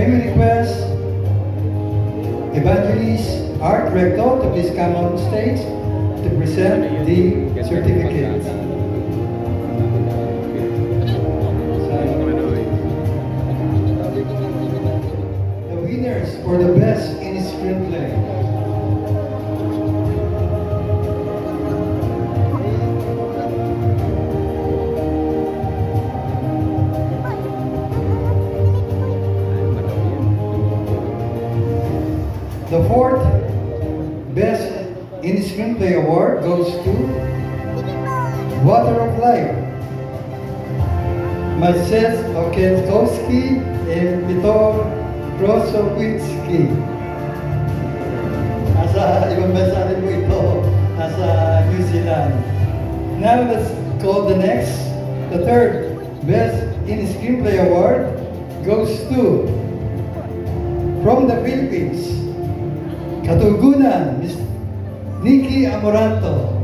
May we request Evangelist Art Recto to please come on stage to present the certificate. The winners for the best in screenplay. The fourth Best in Screenplay Award goes to Water of Life, Maciej Okielkowski and Vitor Krosowicki. Nasa ibang bansa rin po ito, nasa New Zealand. Now let's call the next. The third Best in Screenplay Award goes to, from the Philippines, Katugunan, Miss Nikki Amoranto.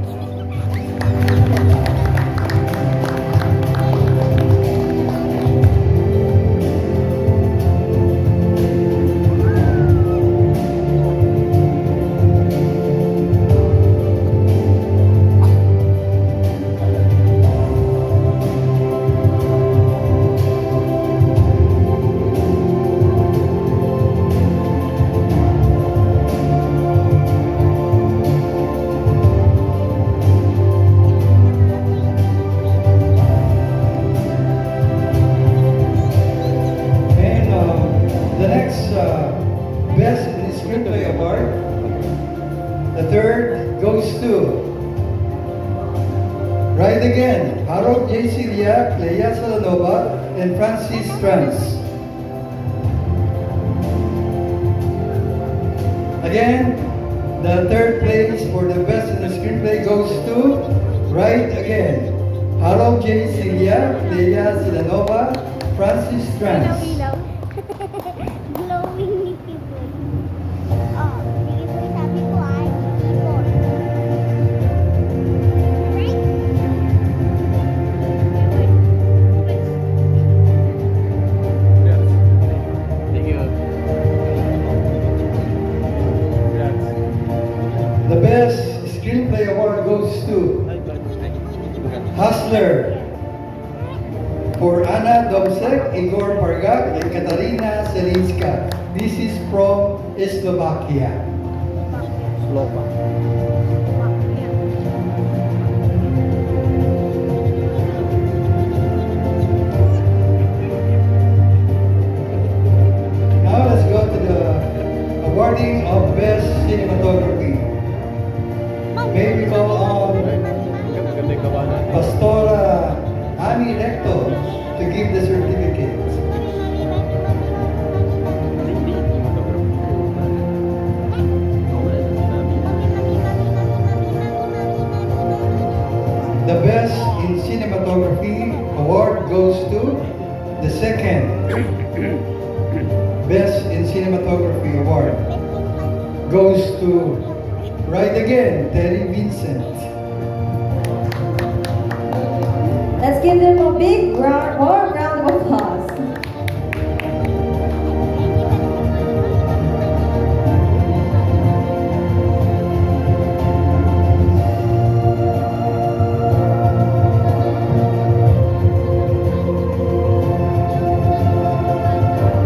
Best in Screenplay Award. The third goes to Ride Again, Harold J. Cilia, Clea Salanova, and Francis Trans. Again, the third place for the best in the screenplay goes to Ride Again, Harold J. Cilia, Clea Salanova, Francis Trans. Glowing people. Oh, hindi po sabi ko ay keyboard. Thank you. The best screenplay award goes to Hustler for Anna Domsek, Igor Pargak, and Katarina Selinska. This is from Slovakia. Now let's go to the awarding of Best Cinematography. May we call on Pastora Ani Recto to give the certificate. The Best in Cinematography award goes to the second Best in Cinematography award goes to Ride Again, Terry Vincent. Let's give them a big warm round of applause.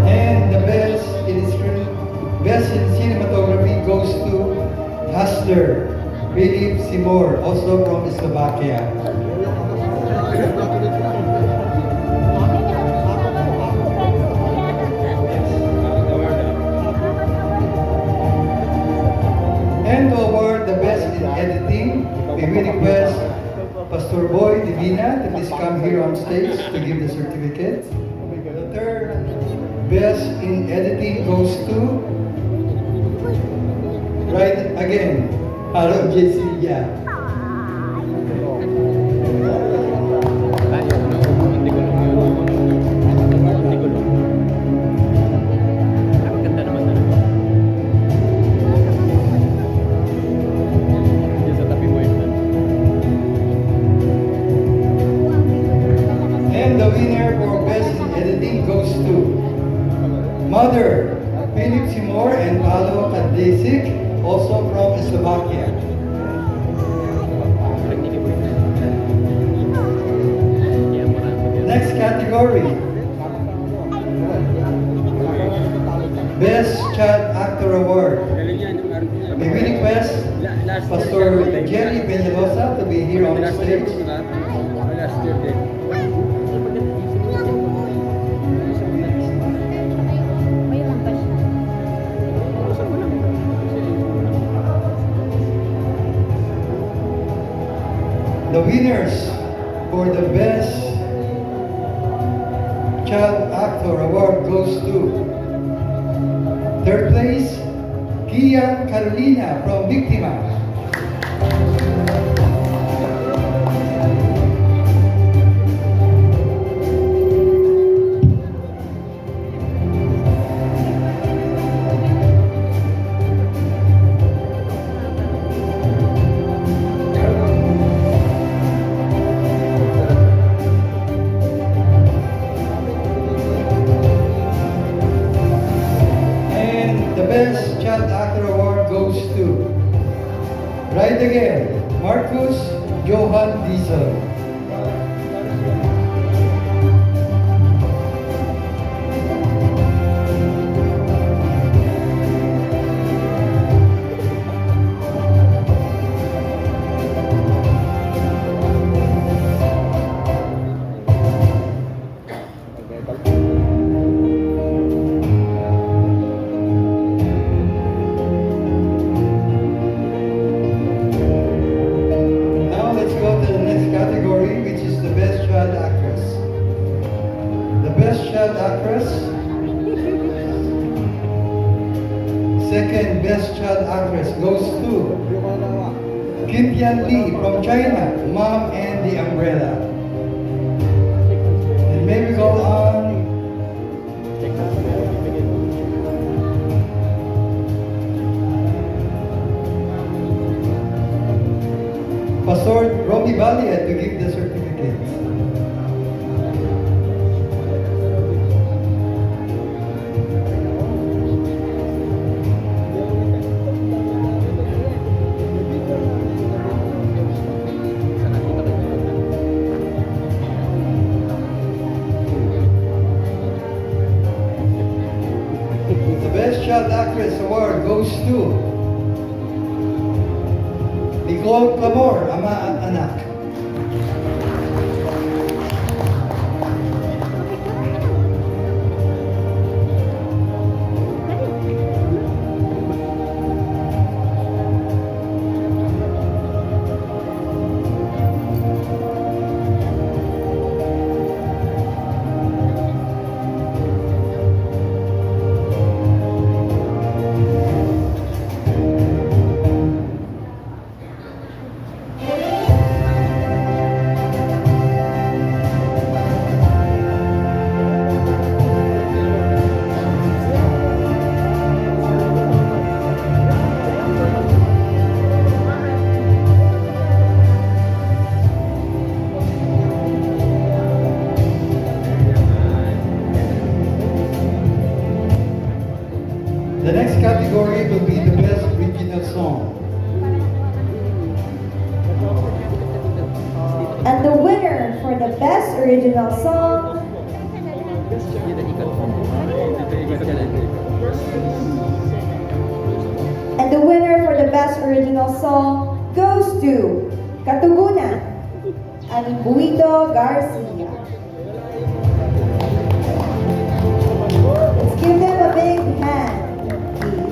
And the best in cinematography goes to Hustler, Philip Seymour, also from Slovakia. And to award the best in editing, may we request Pastor Boy Divina to please come here on stage to give the certificate. The third best in editing goes to Ride Again, Harold J. Cilia. Mother, Philip Seymour and Paolo Kadesic, also from Slovakia. Next category, Best Child Actor Award. May we request Pastor Jerry Peñalosa to be here on the stage. The winners for the Best Child Actor Award goes to third place, Kian Carolina from Biktima. And the Best Child Actor Award goes to Right Again, Marcus Johan Diesel. Now let's go to the next category, which is the Best Child Actress. The Best Child Actress, second Best Child Actress goes to Kim Tian Lee from China, Mom and the Umbrella. And may we go on Pastor Romy Balia to give the certificate. The Best Child Actress Award goes to Nicole Clamor, Ama at Anak. The next category will be the Best Original Song. And the winner for the Best Original Song and the winner for the Best Original Song goes to Katugunan and Buito Garcia. Let's give them a big hand, please.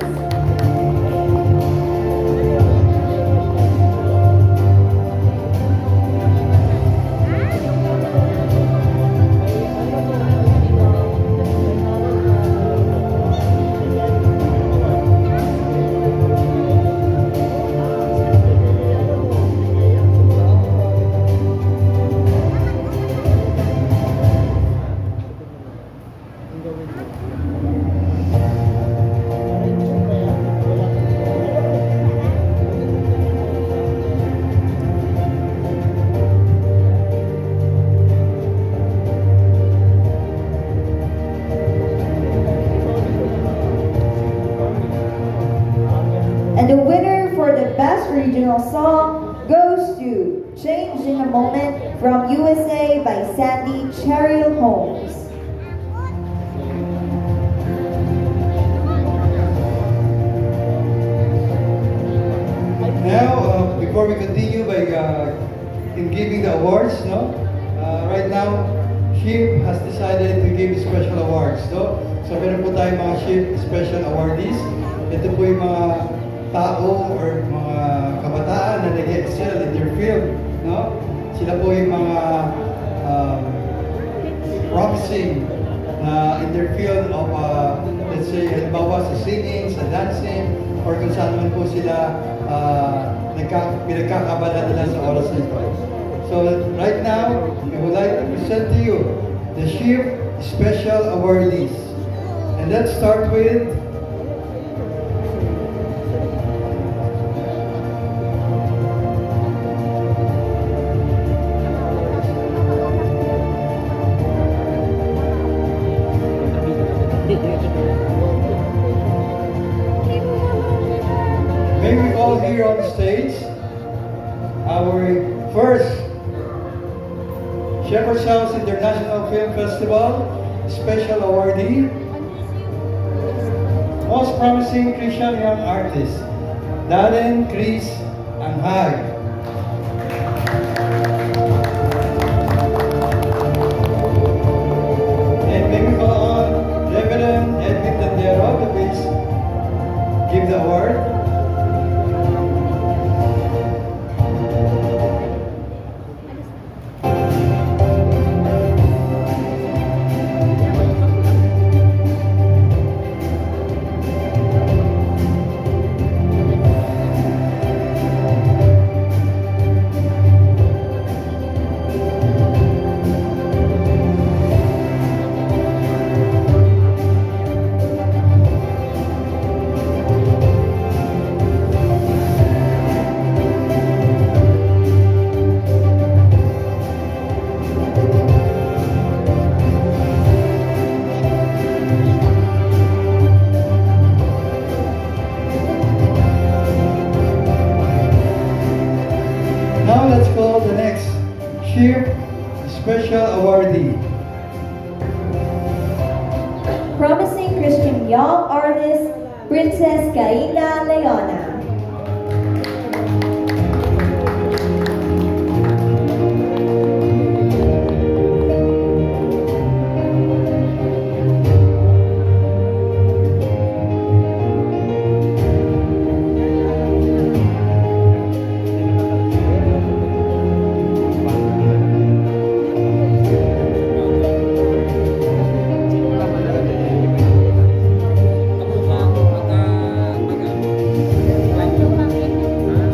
Best Original Song goes to Change in a Moment from USA by Sandy Cheryl Holmes. Now, before we continue by in giving the awards, no? Right now, SHIP has decided to give special awards, no? So meron po tayong mga SHIP special awardees. Ito po yung mga tao or mga kabataan na nag-excel in their field, no? Sila po yung mga promising na in their field of, let's say, halimbawa sa singing, sa dancing, or kung saan man po sila pinagkakabala nila sa oras na ito. So right now, we would like to present to you the SHIP Special Awardees. And let's start with may we all here on stage our first Shepherd's House International Film Festival Special Awardee, Most Promising Christian Young Artist, Darren Chris Anghay. And may we call on Reverend Edwin Tandero to please give the award. Now let's call the next SHIP Special Awardee. Promising Christian Young Artist, Princess Kaina Leona.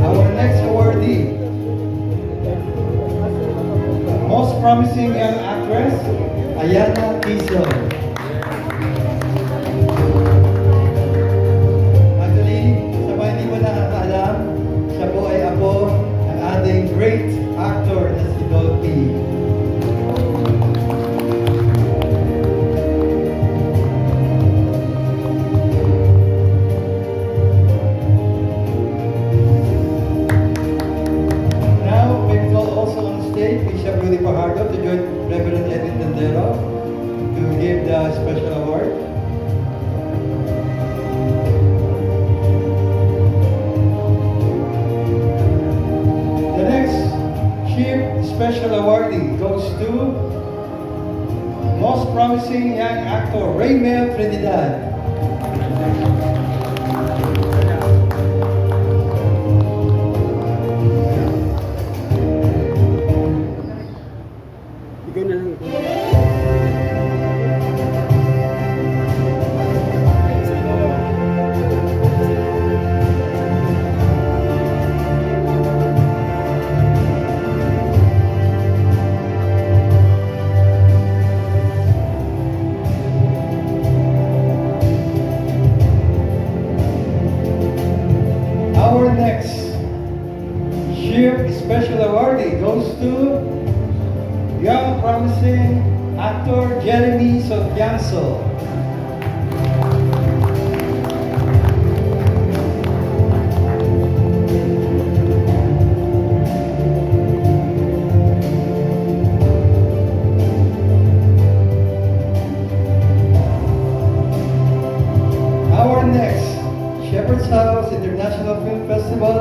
Our next awardee, Most Promising Young Actress, Ayana Quezon. Actually, sa mga hindi mo nakakaalam, siya po ay apo ng ating great actor na si Dolphy. Now, we call also on stage Bishop Rudy Fajardo to join Reverend Edwin Tandero to give the special award. The next SHIP Special Awardee goes to Most Promising Young Actor, Raymel Trinidad. Ikaw na lang. Our next SHIP Special Awardee goes to Young Promising Actor Jeremy Sotianso. International Film Festival,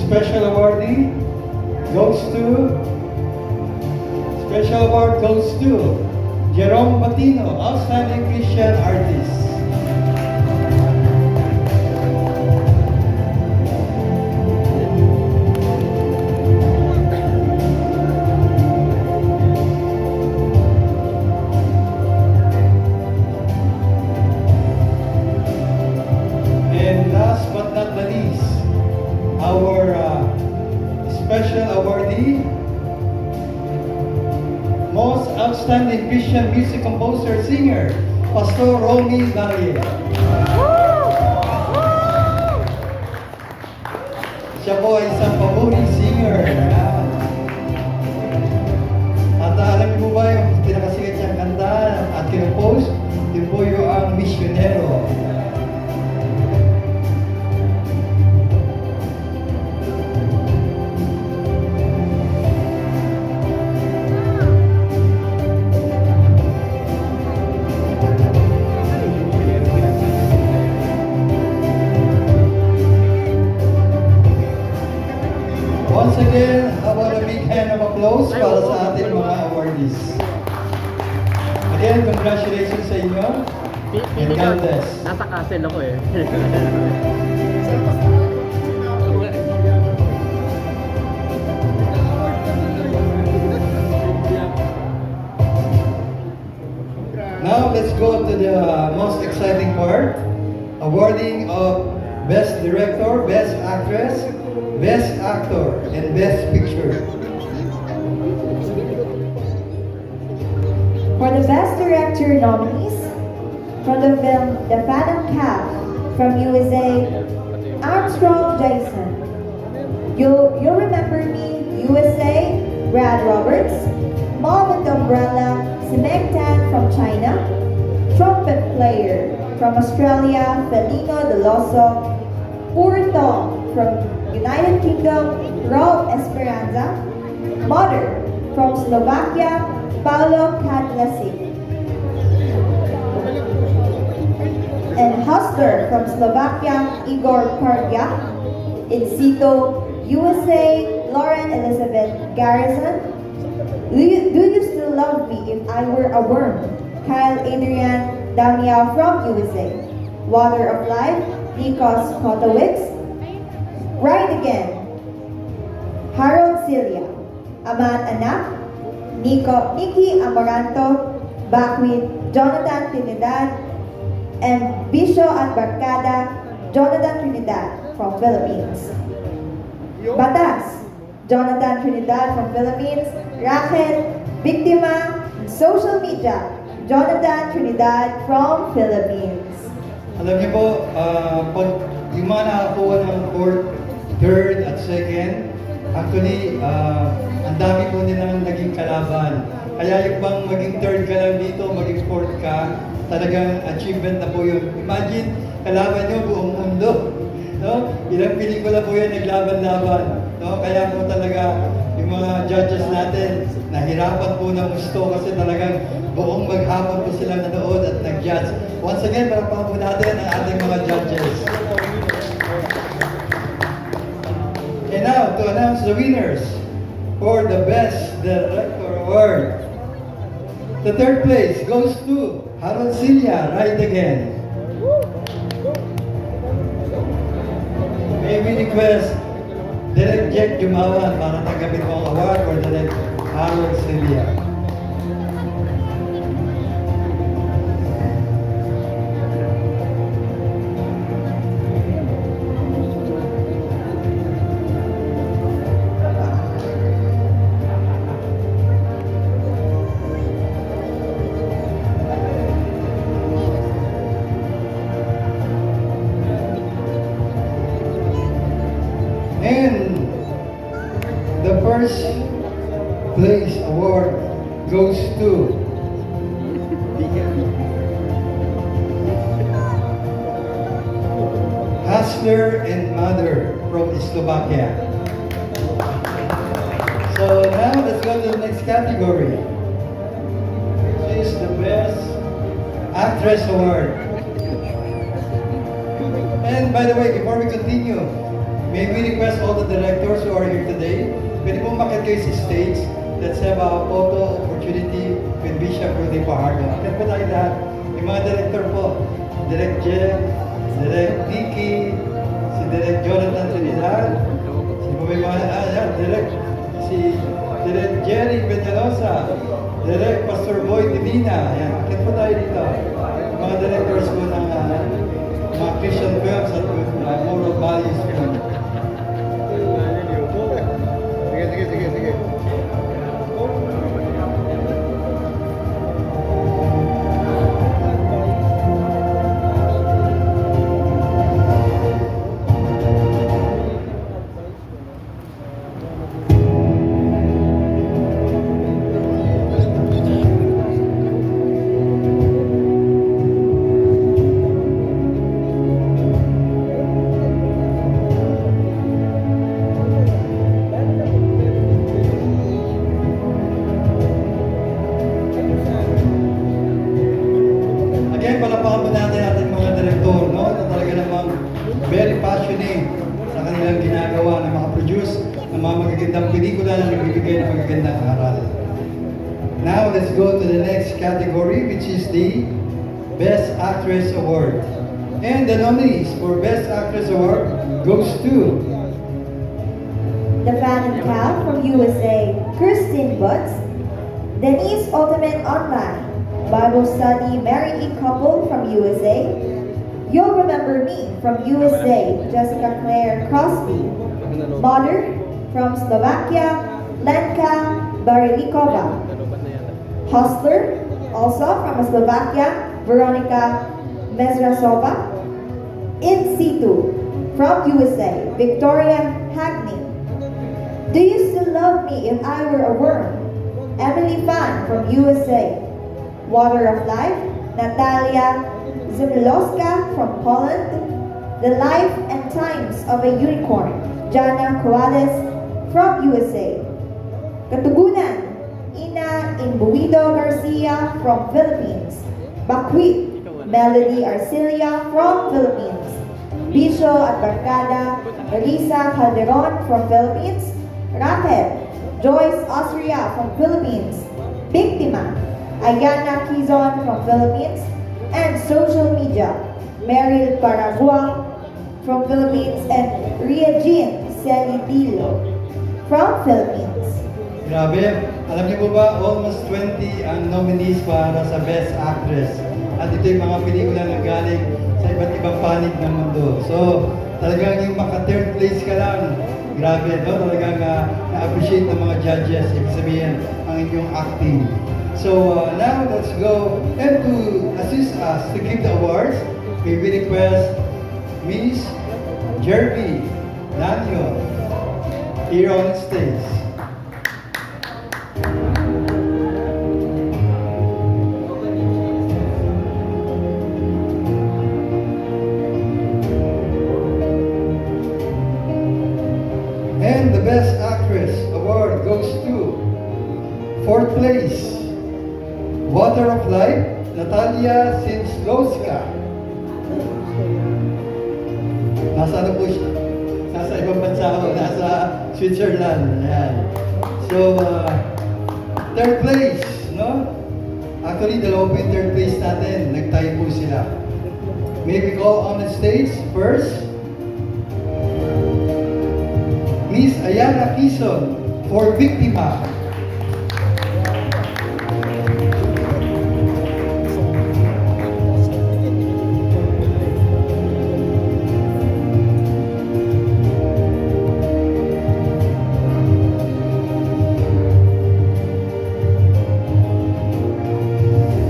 special awardee special award goes to Jerome Patino, Outstanding Christian Artist. And last but not the least, our special awardee, Most Outstanding Christian Music Composer Singer, Pastor Romy Valle. Siya po ay isang paboring singer. At alam niyo po ba yung pinakasikat niyang kanta at kinompose? Yun po yung ang Misyonero. Once again, how about a big hand of applause para sa ating mga awardees. Again, congratulations sa inyo. And God bless. Nasa castle ako eh. Now, let's go to the most exciting part. Awarding of Best Director, Best Actress, Best Actor, and Best Picture. For the Best Director nominees, from the film The Phantom Cab from USA, Armstrong Jason. You'll Remember Me, USA, Brad Roberts. Mom with Umbrella, si Meg Tan from China. Trumpet Player from Australia, Felino De Loso. Poor Thong from United Kingdom, Rob Esperanza. Mother from Slovakia, Paolo Kadlasic. And Hustler from Slovakia, Igor Pardia. In Sito, USA, Lauren Elizabeth Garrison. Do you still love me if I were a worm? Kyle Adrian Damia from USA. Water of Life, Nikos Kotowicz. Ride Again, Harold Celia. Aman Anak, Nikki Amaranto. Back with Jonathan Trinidad. And Bisho at Barkada, Jonathan Trinidad from Philippines. Batas, Jonathan Trinidad from Philippines. Rachel, Biktima, Social Media, Jonathan Trinidad from Philippines. Alam niyo po, pag yung mga nakakuha ng fourth, third, at second, actually, ang dami po nilang naging kalaban. Kaya yung bang maging third ka lang dito, maging fourth ka, talagang achievement na po yun. Imagine, kalaban nyo buong mundo. No? Ilang pelikula po yan naglaban-laban. No? Kaya po talaga yung mga judges natin, nahirapan po ng gusto kasi talagang buong maghapon po sila nanood at nag-judge. Once again, parapahan po natin ang ating mga judges. And now, to announce the winners for the Best Director Award. The third place goes to Harold Celia, Ride Again. May we request Direct Jack Jumawan para tanggapin mo ang award for Direct Harold Celia. And the first place award goes to Hustler and Mother from Slovakia. So now let's go to the next category, which is the Best Actress Award. And by the way, before we continue, may we request all the directors who are here today, pwede po makit kayo sa stage. Let's have a photo opportunity with Bishop Rudy Pahardo. Akit po tayo lahat. Yung mga director po, Direk Jen, Direk Nikki, si Direk Jonathan Trinidad, si Direk Jerry Peñalosa, Direk Pastor Boy Divina. Ayan, akit po tayo dito. Mga directors po ng mga Christian films at moral values film. Sige. Again, palapakan po natin ating mga direktor, no? Na talaga namang very passionate sa kanilang ginagawa na makaproduce ng mga magagandang pelikula na nagbibigay ng magagandang aral. Now, let's go to the next category, which is the Best Actress Award. And the nominees for Best Actress Award goes to The Phantom Cat from USA, Christine Butts. Denise Ultimate Online, Bible Study Mary E. Couple from USA. You'll Remember Me from USA, Jessica Claire Crosby. Mother from Slovakia, Lenka Barilikova. Hustler, also from Slovakia, Veronica Mezrasova. In Situ from USA, Victoria Hagney. Do You Still Love Me If I Were a Worm? Emily Fan from USA. Water of Life, Natalia Zimilowska from Poland. The Life and Times of a Unicorn, Jana Coales from USA. Katugunan, Ina Imbuido Garcia from Philippines. Bakwit, Melody Arcilia from Philippines. Bisho at Barcada, Elisa Calderon from Philippines. Raquel, Joyce Austria from Philippines. Biktima, Ayana Quizon from Philippines. And social media, Meryl Paragua from Philippines and Ria Jean Celidillo from Philippines. Grabe, alam niyo po ba, almost 20 ang nominees para sa Best Actress. At ito yung mga pelikula na galing sa iba't ibang panig ng mundo. So, talagang yung maka-third place ka lang, grabe, no? Talagang na-appreciate ng mga judges, ibig sabihin, ang inyong acting. So, now let's go. And to assist us to give the awards, we will request Miss Jerby Daniel here on stage. And the Best Actress Award goes to fourth place, Water of Life, Natalia Sinslowska. Nasa ano po siya? Nasa ibang bansa ako, nasa Switzerland. Ayan. So, third place, no? Actually, dalawa po yung third place natin. Nagtayo po sila. May we call on the stage first, Miss Ayana Quizon for Biktima.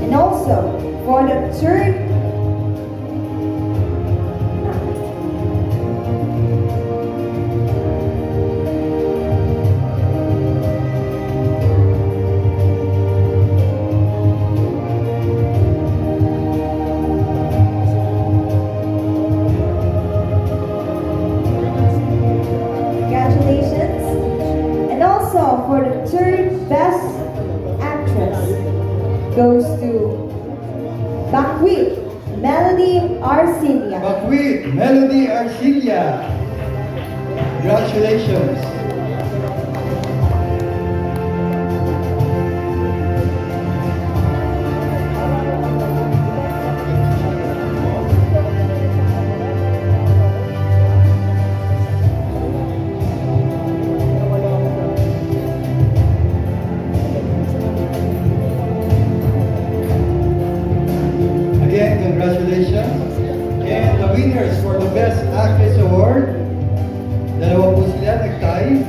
And also, for the third congratulations. And also, for the third best actress goes to Bakwit Melody Arcilia. Bakwit Melody Arcilia. Congratulations. Again, congratulations. And the winners for the Best Actress Award, dalawa po sila nag-tie.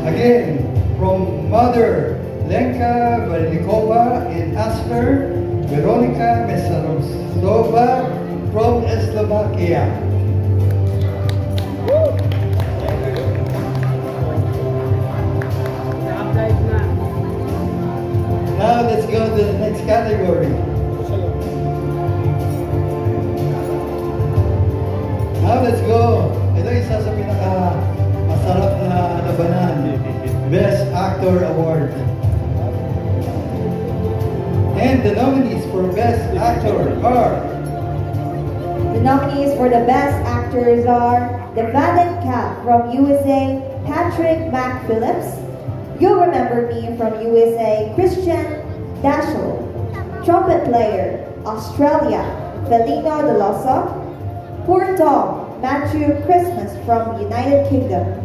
Again, from Mother Lenka Varlikova in Asper, Veronica Mesarosova from Slovakia. Now let's go to the next category. Now let's go. Ito isa sa pinaka masarap na labanan. Best Actor Award. And the nominees for Best Actor are The nominees for the Best Actors are the Valiant Cat from USA, Patrick McPhillips. You'll remember me from USA, Christian Dashel. Trumpet player, Australia, Felino de Losa. Poor Tom, Matthew Christmas from United Kingdom.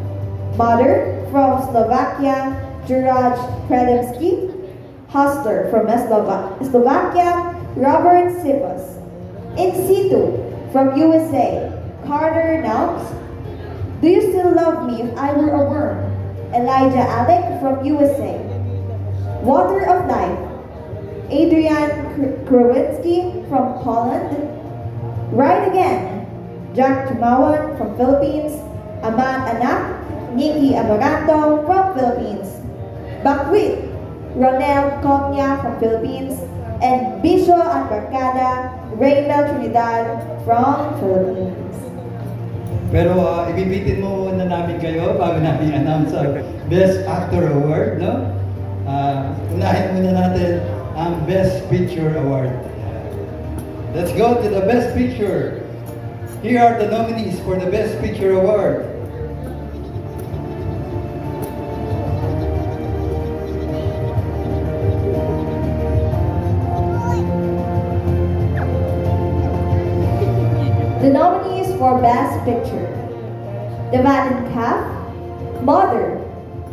Mother from Slovakia, Juraj Predemski. Hustler from Slovakia, Robert Sivas. In situ from USA, Carter Naux. Do you still love me if I were a worm? Elijah Alec from USA. Water of Life, Adrian Krowinski from Poland. Right Again, Jack Tumawan from Philippines. Aman Anak, Nikki Amaranto from Philippines. Bakwit, Ronel Comia from Philippines. And Bisho Anbarcada, Raymel Trinidad from Philippines. Pero ibibitin mo na namin kayo bago namin announce ang Best Actor Award, no? Unahin muna natin ang Best Picture Award. Let's go to the Best Picture. Here are the nominees for the Best Picture Award. The nominees for Best Picture: The Vatican Calf, Mother,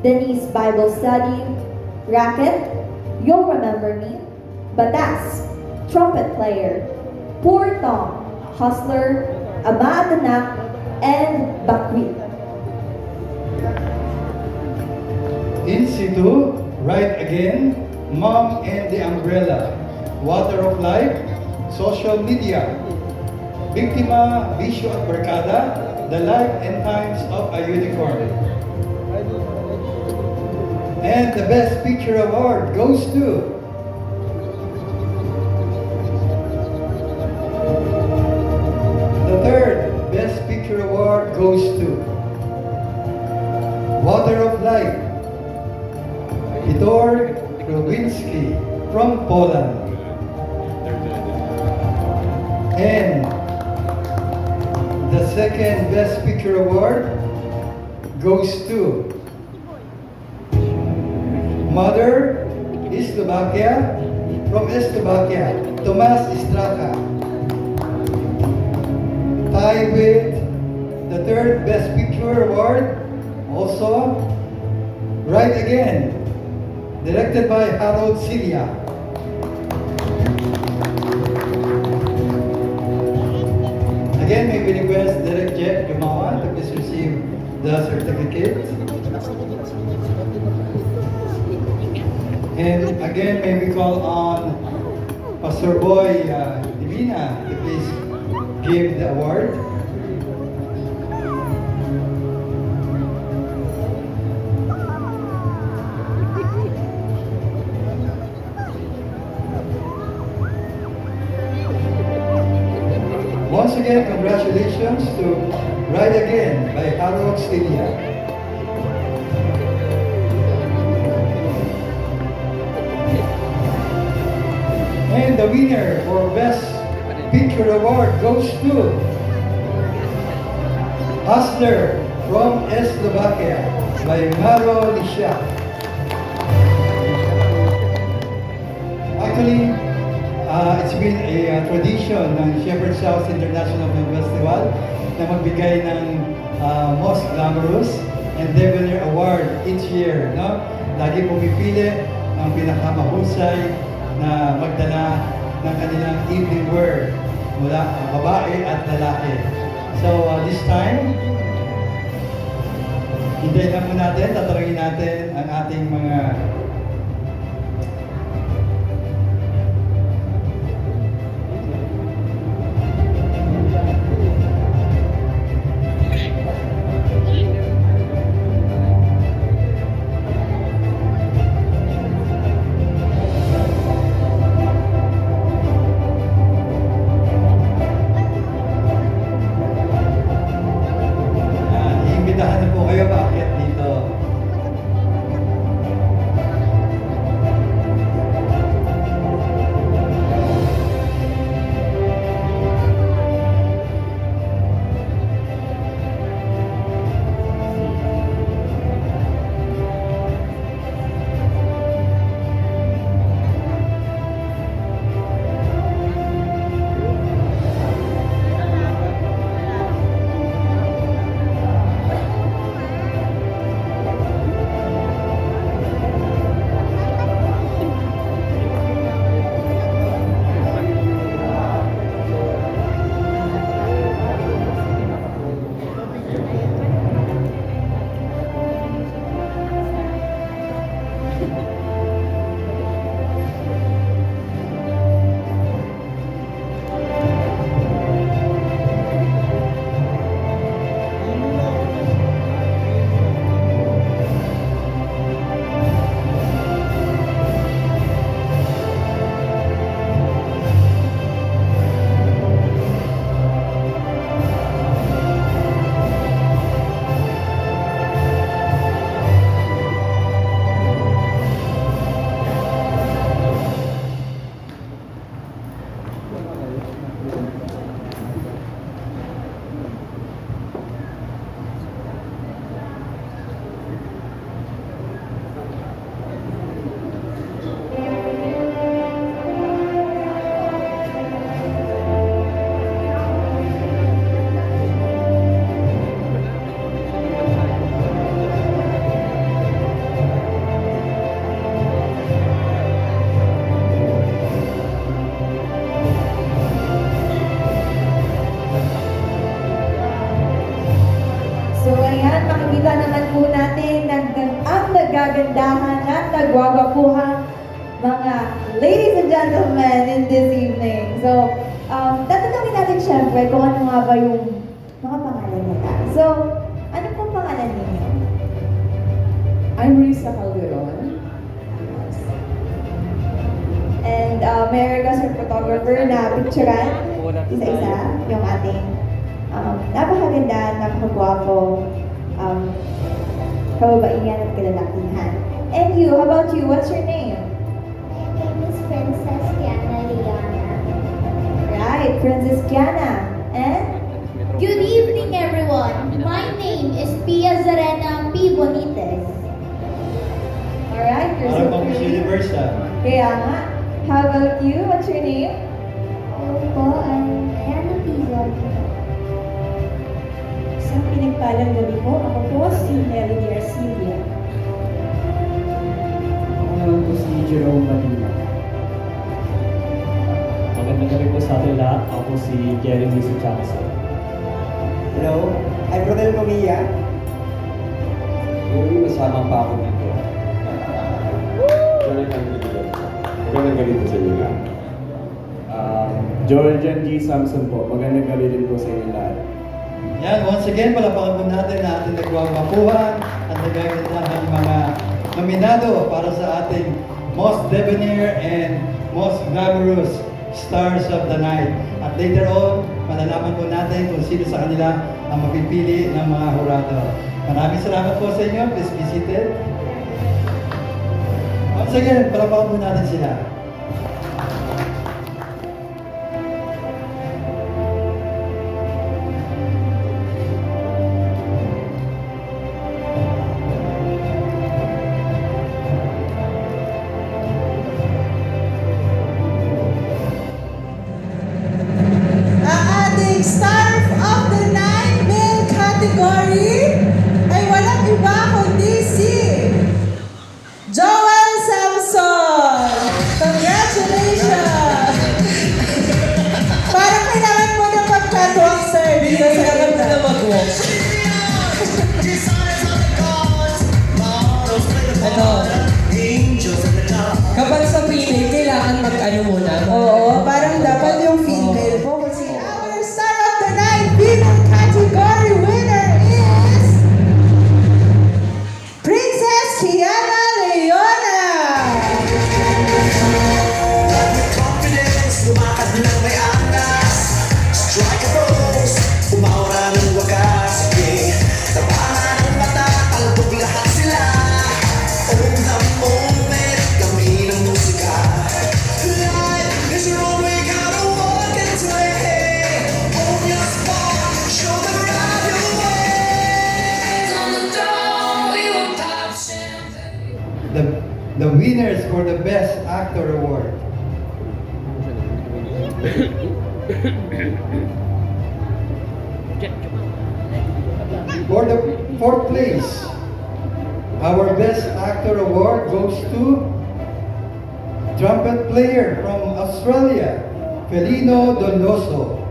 Denise Bible Study, Racket, You'll Remember Me, Batas, Trumpet Player, Poor Tom, Hustler, Ama at Anak, and Bakwit. In situ, Right Again, Mom and the Umbrella, Water of Life, Social Media, Biktima, Bisyo at Barkada, The Life and Times of a Unicorn. And the Best Picture Award goes to the third Best Picture Award goes to Water of Life, Vitor Krowinski from Poland. And the second Best Picture Award goes to Mother, Slovakia, from Slovakia, Tomas Estrada. Tied with the third Best Picture Award, also Right Again, directed by Harold Cilia. Again, may we request Direct Jeff Jumawan to please receive the certificate. And again, may we call on Pastor Boy Divina to please give the award. Once again, congratulations to Right Again by Harold Cilia. And the winner for Best Picture Award goes to Hustler from Slovakia by Maro Lisiak. Actually, it's been a tradition ng Shepherd's House International Film Festival na magbigay ng Most Glamorous and Debonair Award each year. No? Lagi pumipili ang pinakamahusay na magdala ng kanilang evening wear mula babae at lalaki. So this time, hintayin lang po natin, tatarangin natin ang ating mga iimbitahan na po kayo bakit dito. So ayan, makikita naman po natin ang nagagandahan at nagwawapuhan mga ladies and gentlemen in this evening. So, tatanungin natin syempre kung ano nga ba yung mga pangalan nila. So, ano pong pangalan ninyo? I'm Risa Calderon. And may I request your photographer na picturean isa-isa yung ating napakaganda, napakagwapo, kababaihan at kalalakihan. And you, how about you? What's your name? My name is Princess Kiana Liana. Right, Princess Kiana. And Good evening, everyone. My name is Pia Zarena P. Bonites. alright, you're so Parang pang Miss pretty. Universe ah. Kaya nga. How about you? What's your name? Ako po ay Diana Tizon. Isang pinagpalang gabi po. Ako po si Melody Arcilia. Ako naman po si Jerome Manila. Magandang gabi po sa atin lahat. Ako po si Jeremy Jackson. Hello, I'm Rodel Mamiya. Yung kasama pa ako dito. Magandang gabi po sa inyo lahat. Georgian G. Samson po. Magandang gabi din po sa inyo lahat. Yan, once again, palapakan po natin na ating nagwawapuhan at nagagandahan mga nominado para sa ating Most Debonair and Most Glamorous Stars of the Night. At later on, malalaman po natin kung sino sa kanila ang mapipili ng mga hurado. Maraming salamat po sa inyo. Please be seated. Once again, palapakan po natin sila. category ay walang iba kundi si Joel Samson. Congratulations! Parang kailangan mo na mag-catwalk, sir. Dito sa Kailangan mo ganda. na mag-walk. Ano? Kapag sa female, kailangan mag-ano muna. Oo, parang dapat yung female po. Kasi our star of the night, female category winner is Princess Kiana Leona. Confidence, lumakad ng may angas. Strike a pose, umaura ng wagas. Okay, tabangan ng mata, talbog lahat sila. Own the moment, kami ng musika. Life is your own way, gotta walk into it. Own your spot, show them right your way. On the dawn, we will pop champagne. The winners for the Best Actor Award. For the fourth place, our Best Actor Award goes to trumpet player from Australia, Felino Dondoso.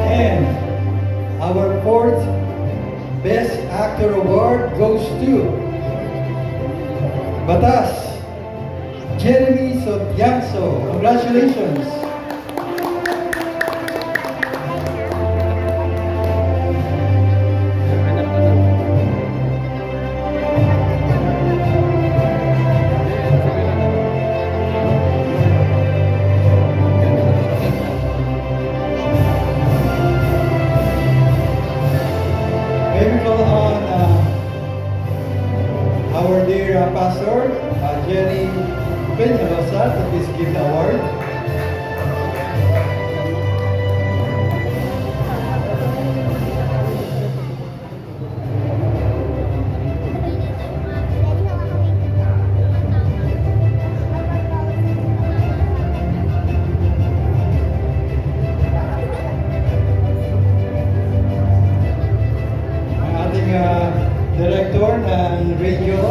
And our fourth Best Actor Award goes to Batas, Jeremy Sotianso. Congratulations. May we call on our dear pastor, Jenny Peñalosa, to please give the award. Ang ating director ng radio,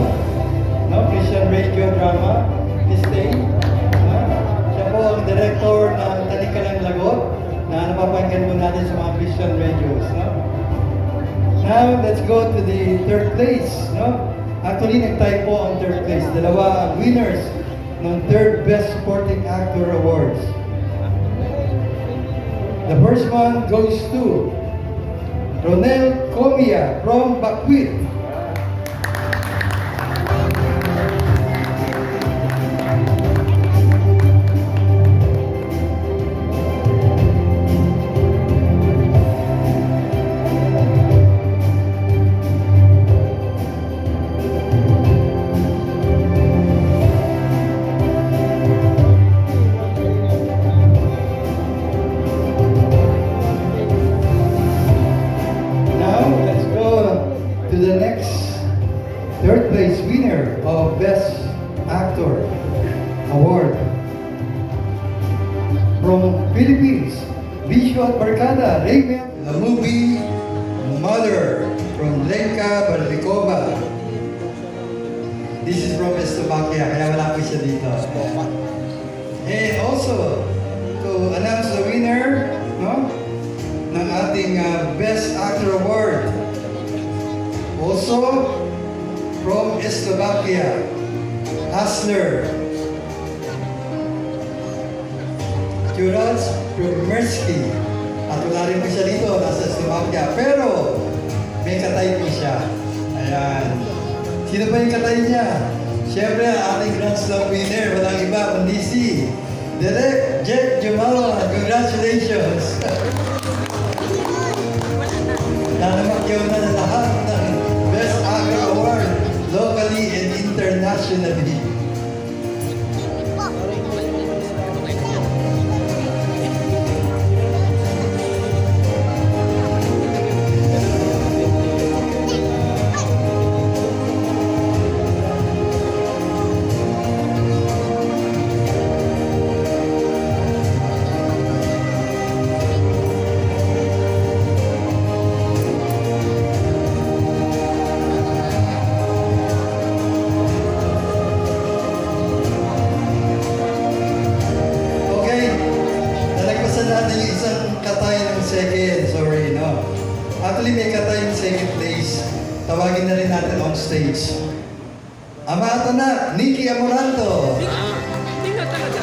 no, Christian Radio Drama, Stay. Siya po ang director ng Talikalang Lagot na napapakinggan po natin sa mga Christian radios. No? Now, let's go to the third place. No? Actually, nag-tie po ang third place. Dalawa ang winners ng third Best Supporting Actor Awards. The first one goes to Ronel Comia from Bakwit. Now, let's go to the next third place winner of Best Actor Award. From Philippines, Visual Barcada, Raymond. The movie Mother from Lenka Barlikova. This is from Slovakia, kaya wala ko siya dito. And also, to announce the winner, no? Ng ating Best Actor Award. Also, from Slovakia, Hasler Juras Primersky. At wala rin po siya dito, nasa Slovakia. Pero, may katay po siya. Ayan. Sino ba yung katay niya? Siyempre, ang ating Grand Slam winner, walang iba, kundi si Direk Jeff Jumala. Congratulations! Nanamakyaw na lahat ng Best Actor Award locally and internationally. on stage. Ama at anak, Nikki Amoranto. Hindi nga talaga.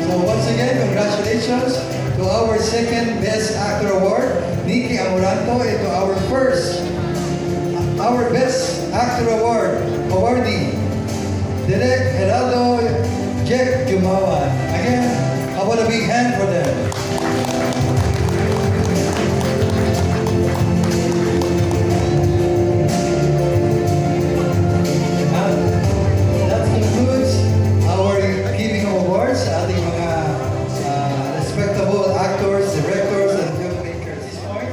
So once again, congratulations to our second Best Actor Award, Nikki Amoranto, and to our Best Actor Award, awardee, Direk Geraldo Jack Jumawan. Again, how about a big hand for them? That concludes our giving of awards sa ating mga respectable actors, directors, and filmmakers. This point,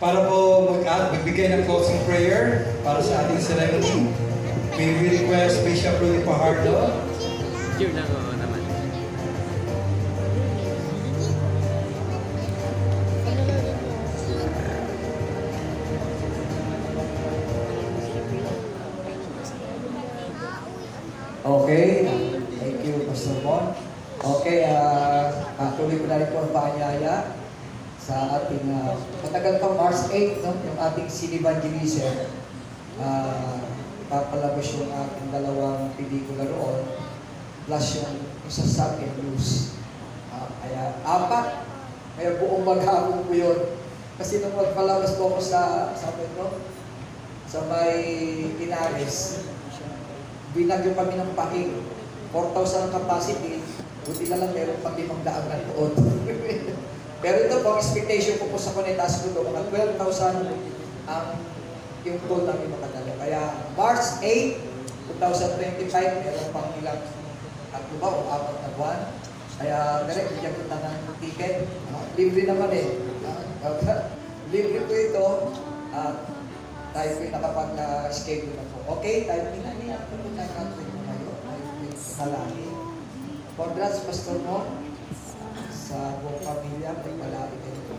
para po magbigay ng closing prayer para sa ating ceremony. May we request Bishop Rudy Pajardo. Yun lang, oo naman. Okay, thank you, Pastor Mon. Okay, tuloy ko na rin po ang paanyaya sa ating matagal pa, March 8, no? Yung ating Cinevangelism. Papalabas yung ating dalawang pelikula roon, plus yung sa Sunday News. Kaya apat, kaya buong maghapon po yun. Kasi nung magpalabas po ako sa may Linares, binagyo kami ng pahing. 4,000 ang capacity, buti na lang meron pang 500 na tuon. Pero ito po, expectation ko po sa Cunitas ko doon, mga 12,000 ang yung toll namin makadala. Kaya March 8, 2025, meron pang ilang 3 o 4 na buwan. Kaya direct, bigyan ko na ng ticket. Libre naman eh. Libre po ito. Tayo po yung nakapag-schedule na po. Okay, tayo pinanihan po na natin ngayon. Tayo po yung kalaki. Congrats, Pastor Mo, sa buong pamilya, may malaki kayo po.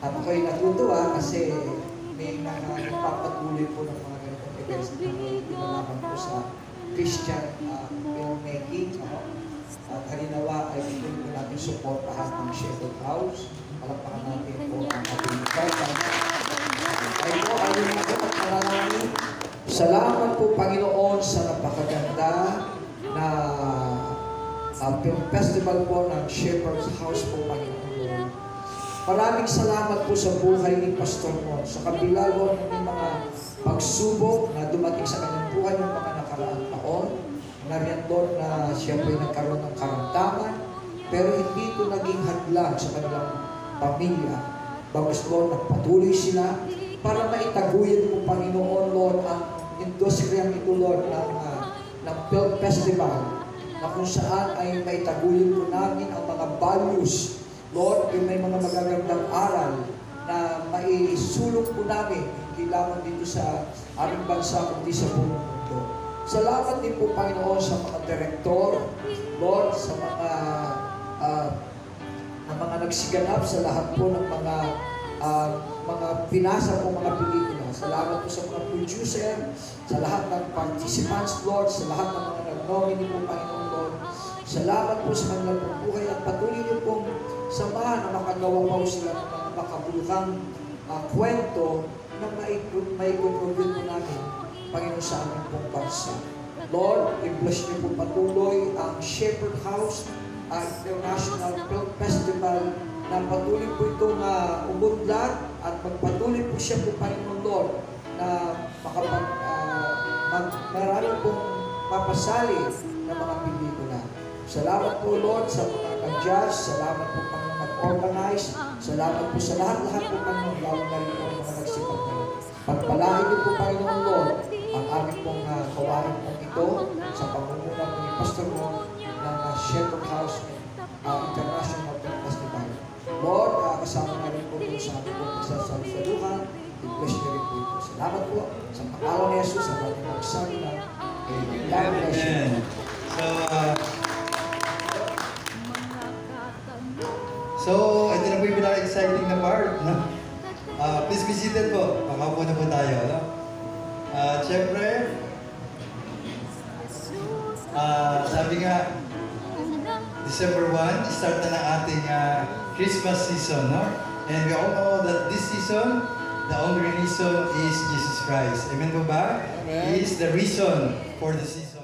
At ako'y natutuwa kasi may napapatuloy po ng mga ganitong events na pinalaman po sa Christian filmmaking. At halinawa ay pituloy po natin supportahan ng Shepherd House. Palakpakan natin po ang ating partner. Ay po, ayun na po at maraming salamat po, Panginoon, sa napakaganda na film festival po ng Shepherd's House po, Panginoon. Maraming salamat po sa buhay ni Pastor Mon. Sa kabila po ng mga pagsubok na dumating sa kanyang buhay ng mga nakaraang taon, nariyan doon na siya po ay nagkaroon ng karamdaman, pero hindi ito naging hadlang sa kanilang pamilya. Bagos Lord, nagpatuloy sila para maitaguyod po, Panginoon, Lord, ang industriyang ito, Lord, ng film festival, na kung saan ay maitaguyod po namin ang mga values, Lord, yung may mga magagandang aral na maisulong po namin, hindi lamang dito sa aming bansa, kundi sa buong mundo. Salamat din po, Panginoon, sa mga direktor, Lord, sa mga nagsiganap sa lahat po ng mga pinasa po mga pelikula. Salamat po sa mga producer, sa lahat ng participants, Lord, sa lahat ng mga nag-nominee po, Panginoon, Lord. Salamat po sa kanilang pagbuhay at patuloy niyo pong samahan na makagawa po sila ng mga makabuluhang kwento na mai-contribute po namin, Panginoon, sa aming pong bansa. Lord, i-bless niyo po patuloy ang Shepherd House International Film Festival na patuloy po itong umudlad at magpatuloy po siya po, Panginoon Lord, na marami pong papasali ng mga pelikula. Salamat po, Lord, sa mga nag-judge. Salamat po, Panginoon, nag-organize. Salamat po sa lahat-lahat po, Panginoon, lalo na rin po ang mga nagsipag ngayon. Pagpalain niyo po, Panginoon Lord, ang aming pong kawain pong ito sa pangunguna po ni Pastor Mon ng Shepherd House International Film Festival. Lord, kasama na rin po sa aming pong pagsasaluhan. I-bless niyo rin po ito. Salamat po sa pangalan ni Jesus, sa ating magsabi na God bless you. So, ito na po yung pinaka-exciting na part. No? Please be seated po. Makaupo na po tayo. No? Siyempre, sabi nga, December 1, start na ng ating Christmas season. No? And we all know that this season, the only reason is Jesus Christ. Amen po ba? Amen. He is the reason for the season.